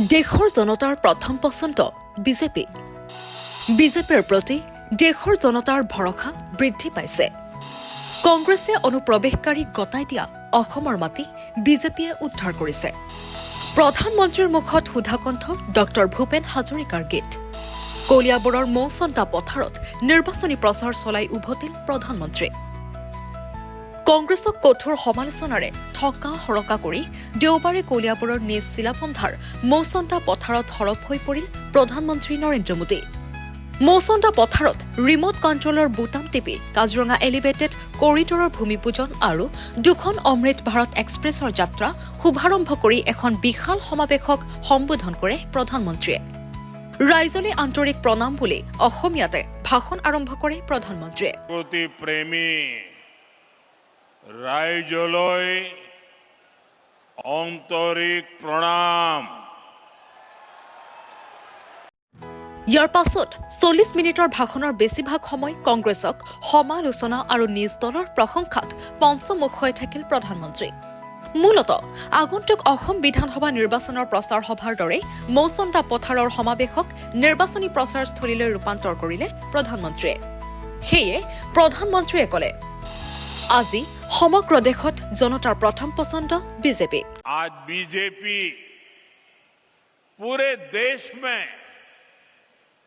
দেশৰ জনতাৰ প্ৰথম পছন্দ বিজেপি। বিজেপিৰ প্ৰতি দেশৰ জনতাৰ ভৰসা বৃদ্ধি পাইছে। কংগ্ৰেছে অনুপ্ৰৱেশকাৰীক গতাই দিয়া অসমৰ মাটি বিজেপিয়ে উদ্ধাৰ কৰিছে। প্ৰধানমন্ত্ৰীৰ মুখত সুধাকণ্ঠ ডক্টৰ ভূপেন হাজৰিকাৰ গীত। কলিয়াবৰৰ মৌচন্তা পথাৰত নিৰ্বাচনী প্ৰচাৰ চলাই উভতিল প্ৰধানমন্ত্ৰী। কংগ্ৰেছক কঠোৰ সমালোচনাৰে ঠকা হৰকা কৰি দেওবাৰে কলিয়াবৰৰ নিজ চিলাপন্থাৰ মৌচন্তা পথাৰত সৰব হৈ পৰিল প্ৰধানমন্ত্ৰী নৰেন্দ্ৰ মোদী। মৌচন্তা পথাৰত ৰিমট কণ্ট্ৰলৰ বুটাম টিপি কাজিৰঙা এলিভেটেড কৰিডৰৰ ভূমিপূজন আৰু দুখন অমৃত ভাৰত এক্সপ্ৰেছৰ যাত্ৰা শুভাৰম্ভ কৰি এখন বিশাল সমাৱেশক সম্বোধন কৰে প্ৰধানমন্ত্ৰীয়ে। ৰাইজলৈ আন্তৰিক প্ৰণাম বুলি অসমীয়াতে ভাষণ আৰম্ভ কৰে প্ৰধানমন্ত্ৰীয়ে। ৰাইজলৈ আন্তৰিক প্ৰণাম। ইয়াৰ পাছত 40 মিনিটৰ ভাষণৰ বেছিভাগ সময় কংগ্ৰেছক সমালোচনা আৰু নিজ দলৰ প্ৰশংসাত পঞ্চমুখ হৈ থাকিল প্ৰধানমন্ত্ৰী। মূলতঃ আগন্তুক অসম বিধানসভা নিৰ্বাচনৰ প্ৰচাৰ সভাৰ দৰে মৌচন্তা পথাৰৰ সমাৱেশক নিৰ্বাচনী প্ৰচাৰস্থলীলৈ ৰূপান্তৰ কৰিলে প্ৰধানমন্ত্ৰীয়ে। সেয়ে প্ৰধানমন্ত্ৰীয়ে ক'লে, আজি সমগ্ৰ দেশত জনতাৰ প্ৰথম পছন্দ বিজেপি। आज बीजेपी पूरे देश में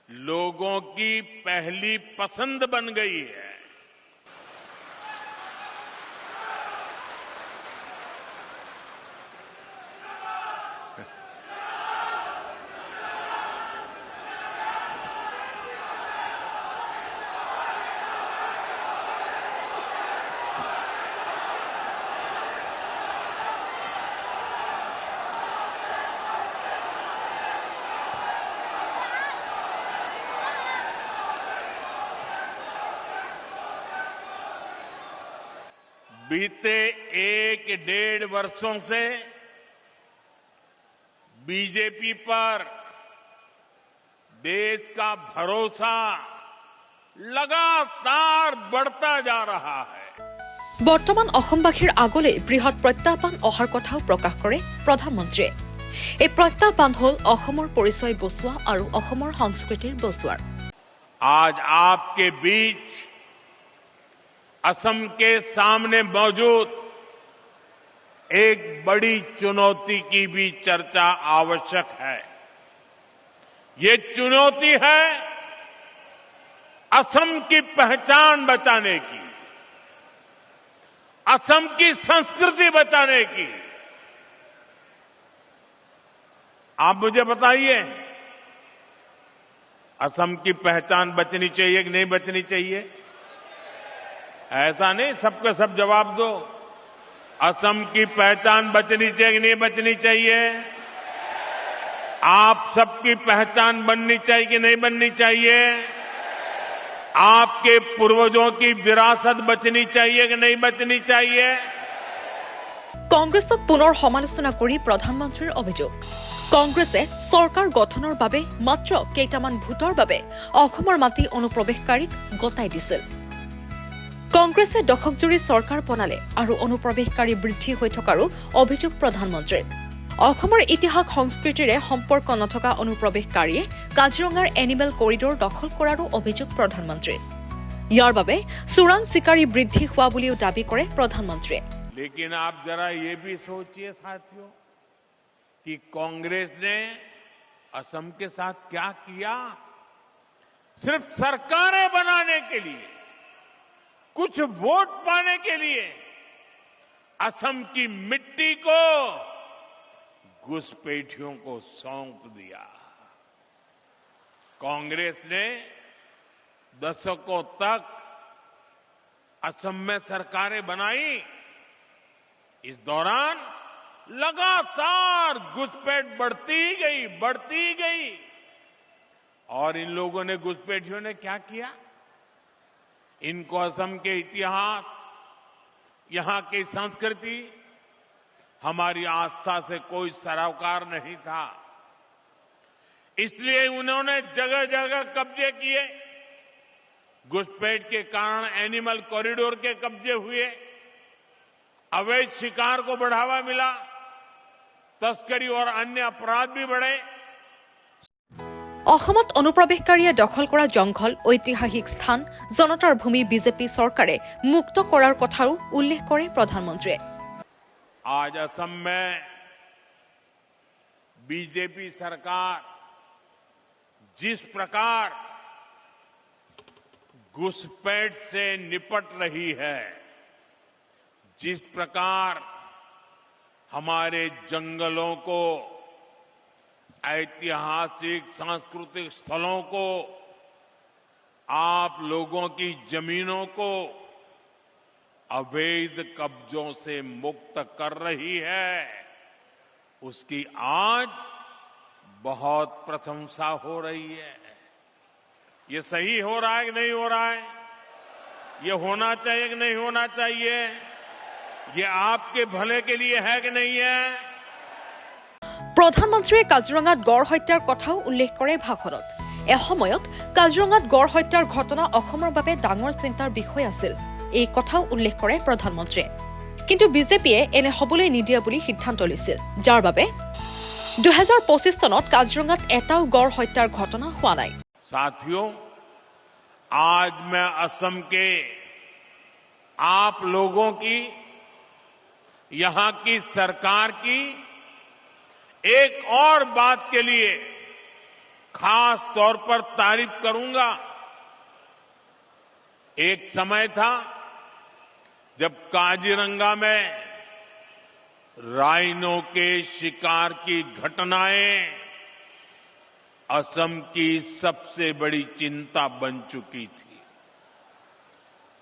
लोगों की पहली पसंद बन गई है। बीते 1-1.5 वर्षों से बीजेपी पर देश का भरोसा लगातार बढ़ता जा रहा है। বৰ্তমান অসমবাসীৰ আগলৈ বৃহৎ প্ৰত্যাহ্বান অহাৰ কথাও প্ৰকাশ কৰে প্ৰধানমন্ত্ৰীয়ে। এই প্ৰত্যাহ্বান হ'ল অসমৰ পৰিচয় বচোৱা আৰু অসমৰ সংস্কৃতিৰ বচোৱাৰ। आज आपके बीच असम के सामने मौजूद एक बड़ी चुनौती की भी चर्चा आवश्यक है। ये चुनौती है असम की पहचान बचाने की, असम की संस्कृति बचाने की। आप मुझे बताइए, असम की पहचान बचनी चाहिए कि नहीं बचनी चाहिए? ऐसा नहीं सबके सब जवाब दो। असम की पहचान बचनी चाहिए कि नहीं बचनी चाहिए? आप सबकी पहचान बननी चाहिए कि नहीं बननी चाहिए? आपके पूर्वजों की विरासत बचनी चाहिए कि नहीं बचनी चाहिए? কংগ্ৰেছক পুনৰ সমালোচনা কৰি প্ৰধানমন্ত্ৰীৰ অভিযোগ, কংগ্ৰেছে চৰকাৰ গঠনৰ বাবে মাত্ৰ কেইটামান ভোটৰ বাবে অসমৰ মাটি অনুপ্ৰৱেশকাৰীক গতাই দিছিল। কংগ্ৰেছে দশকজুৰি চৰকাৰ বনালে আৰু অনুপ্ৰৱেশকাৰী বৃদ্ধি হৈ থকাৰো অভিযোগ প্ৰধানমন্ত্ৰীৰ। অসমৰ ইতিহাস সংস্কৃতিৰে সম্পৰ্ক নথকা অনুপ্ৰৱেশকাৰীয়ে কাজিৰঙাৰ এনিমেল কৰিডৰ দখল কৰাৰো অভিযোগ প্ৰধানমন্ত্ৰীৰ। ইয়াৰ বাবে চোৰাং চিকাৰী বৃদ্ধি হোৱা বুলিও দাবী কৰে প্ৰধানমন্ত্ৰীয়ে। लेकिन आप जरा ये भी सोचिए साथियों कि कांग्रेस ने असम के साथ क्या किया। सिर्फ सरकारें बनाने के लिए, कुछ वोट पाने के लिए असम की मिट्टी को घुसपैठियों को सौंप दिया। कांग्रेस ने दशकों तक असम में सरकारें बनाई। इस दौरान लगातार घुसपैठ बढ़ती गई। और इन लोगों ने, घुसपैठियों ने क्या किया? इनको असम के इतिहास, यहां की संस्कृति, हमारी आस्था से कोई सरोकार नहीं था। इसलिए उन्होंने जगह जगह कब्जे किए। घुसपैठ के कारण एनिमल कॉरिडोर के कब्जे हुए, अवैध शिकार को बढ़ावा मिला, तस्करी और अन्य अपराध भी बढ़े। অসমত অনুপ্ৰৱেশকাৰীয়ে দখল কৰা জংঘল ঐতিহাসিক স্থান জনতাৰ ভূমি বিজেপি চৰকাৰে মুক্ত কৰাৰ কথাও উল্লেখ কৰে প্ৰধানমন্ত্ৰীয়ে। आज असम में बीजेपी सरकार जिस प्रकार घुसपैठ से निपट रही है, जिस प्रकार हमारे जंगलों को, ऐतिहासिक सांस्कृतिक स्थलों को, आप लोगों की जमीनों को अवैध कब्जों से मुक्त कर रही है, उसकी आज बहुत प्रशंसा हो रही है। ये सही हो रहा है कि नहीं हो रहा है? ये होना चाहिए कि नहीं होना चाहिए? ये आपके भले के लिए है कि नहीं है? প্ৰধানমন্ত্ৰীয়ে কাজিৰঙাত গড় হত্যাৰ কথাও উল্লেখ কৰে ভাষণত। এসময়ত কাজিৰঙাত গড় হত্যাৰ ঘটনা অসমৰ বাবে ডাঙৰ চিন্তাৰ বিষয় আছিল, এই কথাও উল্লেখ কৰে প্ৰধানমন্ত্ৰীয়ে। কিন্তু বিজেপিয়ে এনে হবলৈ নিদিয়া বুলি সিদ্ধান্ত লৈছিল, যাৰ বাবে 2025 চনত কাজিৰঙাত এটাও গড় হত্যাৰ ঘটনা হোৱা নাই। साथियों, आज मैं असम के आप लोगों की, यहां की सरकार की एक और बात के लिए खास तौर पर तारीफ करूंगा। एक समय था जब काजीरंगा में राइनो के शिकार की घटनाएं असम की सबसे बड़ी चिंता बन चुकी थी।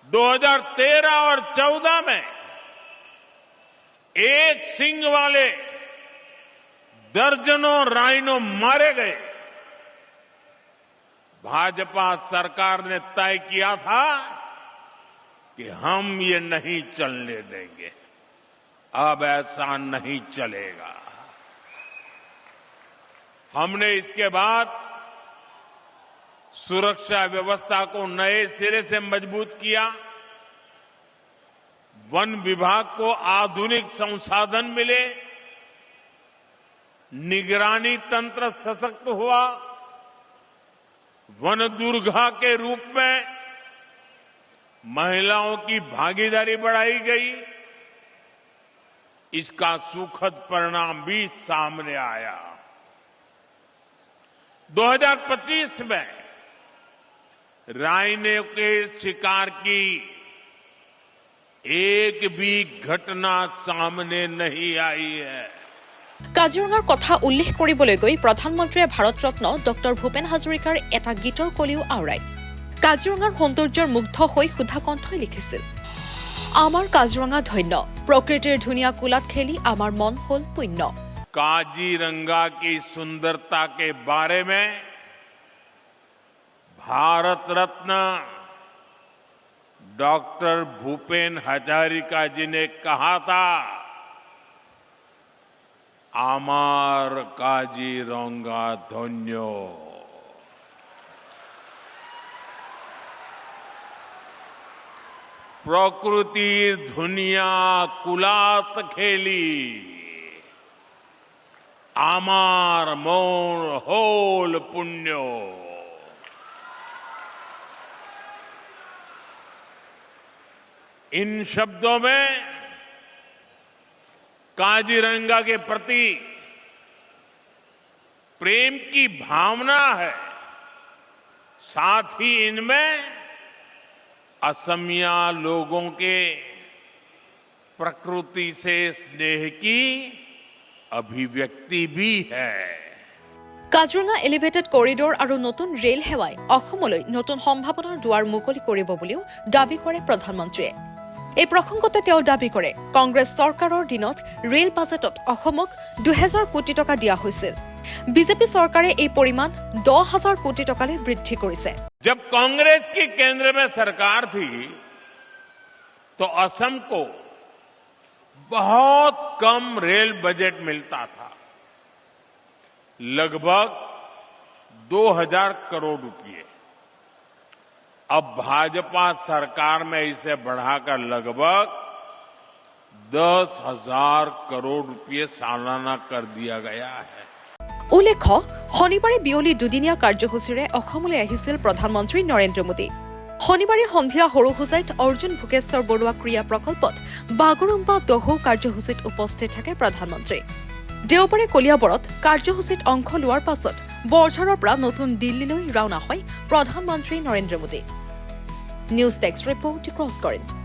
2013 और 14 में एक सींग वाले दर्जनों राइनो मारे गए। भाजपा सरकार ने तय किया था कि हम ये नहीं चलने देंगे, अब ऐसा नहीं चलेगा। हमने इसके बाद सुरक्षा व्यवस्था को नए सिरे से मजबूत किया, वन विभाग को आधुनिक संसाधन मिले, निगरानी तंत्र सशक्त हुआ, वन दुर्गा के रूप में महिलाओं की भागीदारी बढ़ाई गई। इसका सुखद परिणाम भी सामने आया। 2025 में राइनो के शिकार की एक भी घटना सामने नहीं आई है। কাজিৰঙাৰ কথা উল্লেখ কৰিবলৈ গৈ প্ৰধানমন্ত্ৰীয়ে ভাৰত ৰত্ন ডক্টৰ ভূপেন হাজৰিকাৰ এটা গীতৰ কলিও আওৰায়। কাজিৰঙাৰ সৌন্দৰ্যৰ মুগ্ধ হৈ সুধা কণ্ঠই লিখিছিল, আমাৰ কাজিৰঙা ধন্য, প্ৰকৃতিৰ ধুনীয়া কোলাত খেলি আমাৰ মন হ'ল পুণ্য। काजीरंगा की सुंदरता के बारे में भारत रत्न डॉक्टर भूपेन हजारिका जी ने कहा था, आमार काजीरंगा धन्यो। प्रकृति दुनिया कुलात खेली, आमार मोर होल पुण्यो। इन शब्दों में काजीरंगा के प्रति प्रेम की भावना है, साथ ही इनमें असमिया लोगों के प्रकृति से स्नेह की अभिव्यक्ति भी है। কাজিৰঙা এলিভেটেড কৰিডৰ আৰু নতুন ৰেল সেৱাই অসমলৈ নতুন সম্ভাৱনাৰ দুৱাৰ মুকলি কৰিব বুলিও দাবী কৰে প্ৰধানমন্ত্ৰীয়ে। এই প্ৰসংগতে তেওঁ দাবী কৰে, কংগ্ৰেছ চৰকাৰৰ দিনত ৰেল বাজেটত অসমক 2000 কোটি টকা দিয়া হৈছিল। বিজেপি চৰকাৰে এই পৰিমাণ 10,000 কোটি টকালৈ বৃদ্ধি কৰিছে। जब कांग्रेस की केंद्र में सरकार थी तो असम को बहुत कम रेल बजट मिलता था, लगभग 2000 करोड़ रुपए। अब भाजपा सरकार में इसे बढ़ाकर लगभग 10,000 करोड़ रुपये सालाना कर दिया गया है। উল্লেখ্য শনিবাৰে বিয়লি দুদিনীয়া কাৰ্যসূচীৰে অসমলৈ আহিছিল প্ৰধানমন্ত্ৰী নৰেন্দ্ৰ মোদী। শনিবাৰে সন্ধিয়া সৰুসজাইত অৰ্জুন ভোগেশ্বৰ বৰুৱা ক্ৰীড়া প্ৰকল্পত বাগৰুম্বা দহৌ কাৰ্যসূচীত উপস্থিত থাকে প্ৰধানমন্ত্ৰী। দেওবাৰে কলিয়াবৰত কাৰ্যসূচীত অংশ লোৱাৰ পাছত বৰঝাৰৰ পৰা নতুন দিল্লীলৈ ৰাওনা হয় প্ৰধানমন্ত্ৰী Narendra Modi. News desk report cross current.